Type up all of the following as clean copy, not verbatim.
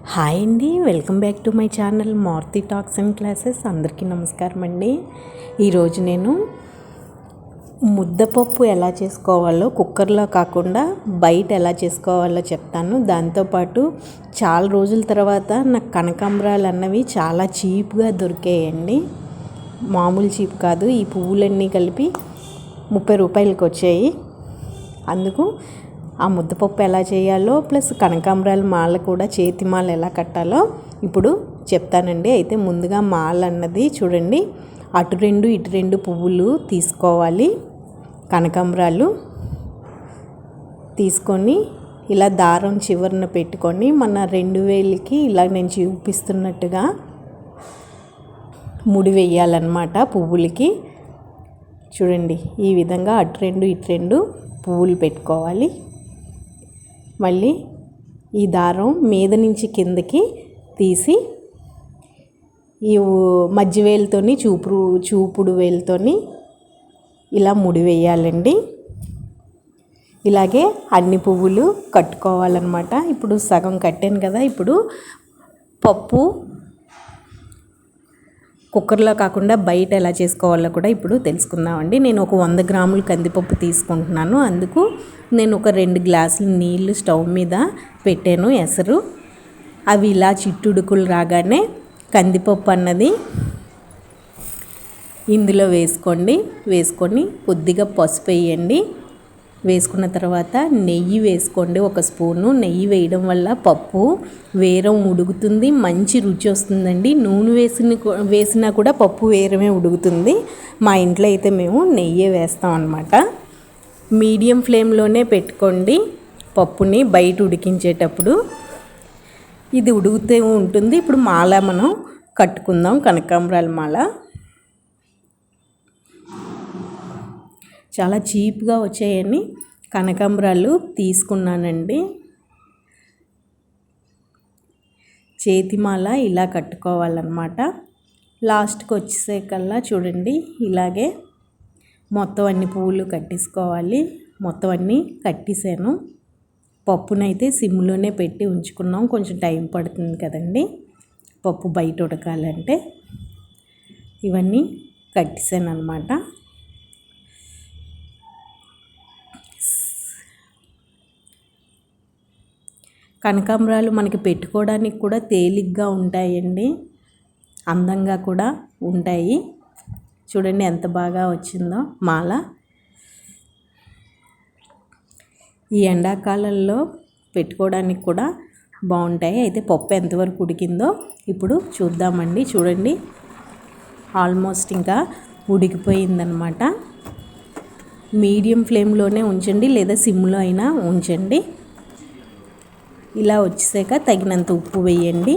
Hi అండి, welcome back to my channel Maruthi talks and classes. అందరికీ నమస్కారం అండి. ఈరోజు నేను ముద్దపప్పు ఎలా చేసుకోవాలో కుక్కర్లో కాకుండా బయట ఎలా చేసుకోవాలో చెప్తాను. దాంతోపాటు చాలా రోజుల తర్వాత నాకు కనకాంబరాలు అన్నవి చాలా చీప్గా దొరికాయండి. మామూలు చీప్ కాదు, ఈ పువ్వులన్నీ కలిపి 30 రూపాయలకి వచ్చాయి. అందుకు ఆ ముద్దపప్పు ఎలా చేయాలో ప్లస్ కనకాంబరాల మాల కూడా చేతి మాల ఎలా కట్టాలో ఇప్పుడు చెప్తానండి. అయితే ముందుగా మాల అన్నది చూడండి, అటు 2 ఇటు 2 పువ్వులు తీసుకోవాలి. కనకాంబరాలు తీసుకొని ఇలా దారం చివరన పెట్టుకొని మన 2 వేలికి ఇలా నేను చూపిస్తున్నట్టుగా ముడి వేయాలన్నమాట. పువ్వులకి చూడండి, ఈ విధంగా అటు 2 ఇటు 2 పువ్వులు పెట్టుకోవాలి. మళ్ళీ ఈ దారం మీద నుంచి కిందకి తీసి ఈ మధ్య వేలుతోని చూపుడు వేలుతోని ఇలా ముడి వేయాలండి. ఇలాగే అన్ని పువ్వులు కట్టుకోవాలన్నమాట. ఇప్పుడు సగం కట్టాను కదా, ఇప్పుడు పప్పు కుక్కర్లో కాకుండా బయట ఎలా చేసుకోవాలో కూడా ఇప్పుడు తెలుసుకుందామండి. నేను ఒక 100 గ్రాములు కందిపప్పు తీసుకుంటున్నాను. అందుకు నేను ఒక 2 గ్లాసులు నీళ్లు స్టవ్ మీద పెట్టాను, ఎసరు. అవి ఇలా చిట్టుడుకులు రాగానే కందిపప్పు అన్నది ఇందులో వేసుకొని కొద్దిగా పసుపు వేయండి. వేసుకున్న తర్వాత నెయ్యి వేసుకోండి, 1 స్పూను. నెయ్యి వేయడం వల్ల పప్పు వేరం ఉడుకుతుంది, మంచి రుచి వస్తుందండి. నూనె వేసినా కూడా పప్పు వేరమే ఉడుకుతుంది. మా ఇంట్లో అయితే మేము నెయ్యే వేస్తాం అన్నమాట. మీడియం ఫ్లేమ్లోనే పెట్టుకోండి పప్పుని బయట ఉడికించేటప్పుడు. ఇది ఉడుకుతూ ఉంటుంది. ఇప్పుడు మాల మనం కట్టుకుందాం, కనకాంబరాల మాల. చాలా చీప్గా వచ్చాయని కనకాంబరాలు తీసుకున్నానండి. చేతిమాల ఇలా కట్టుకోవాలన్నమాట. లాస్ట్కి వచ్చేసేకల్లా చూడండి, ఇలాగే మొత్తం అన్ని పువ్వులు కట్టేసుకోవాలి. మొత్తం అన్నీ కట్టేసాను. పప్పునైతే సిమ్లోనే పెట్టి ఉంచుకున్నాం, కొంచెం టైం పడుతుంది కదండి పప్పు బయట ఉడకాలంటే. ఇవన్నీ కట్టేసాను అన్నమాట. కనకాంబరాలు మనకి పెట్టుకోవడానికి కూడా తేలిగ్గా ఉంటాయండి, అందంగా కూడా ఉంటాయి. చూడండి ఎంత బాగా వచ్చిందో మాల. ఈ ఎండాకాలంలో పెట్టుకోవడానికి కూడా బాగుంటాయి. అయితే పప్పు ఎంతవరకు ఉడికిందో ఇప్పుడు చూద్దామండి. చూడండి, ఆల్మోస్ట్ ఇంకా ఉడికిపోయిందనమాట. మీడియం ఫ్లేమ్లోనే ఉంచండి, లేదా సిమ్లో అయినా ఉంచండి. ఇలా వచ్చేసాక తగినంత ఉప్పు వేయండి.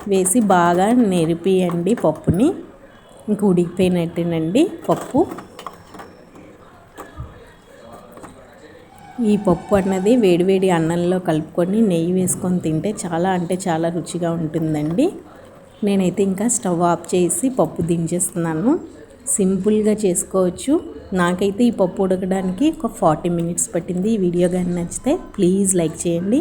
వేసి బాగా నెరిపియండి పప్పుని. ఇంక ఉడికిపోయినట్టేనండి పప్పు. ఈ పప్పు అన్నది వేడివేడి అన్నంలో కలుపుకొని నెయ్యి వేసుకొని తింటే చాలా అంటే చాలా రుచిగా ఉంటుందండి. నేనైతే ఇంకా స్టవ్ ఆఫ్ చేసి పప్పు దించేస్తున్నాను. సింపుల్గా చేసుకోవచ్చు. నాకైతే ఈ పప్పు ఉడకడానికి ఒక 40 మినిట్స్ పట్టింది. ఈ వీడియో కానీ నచ్చితే ప్లీజ్ లైక్ చేయండి.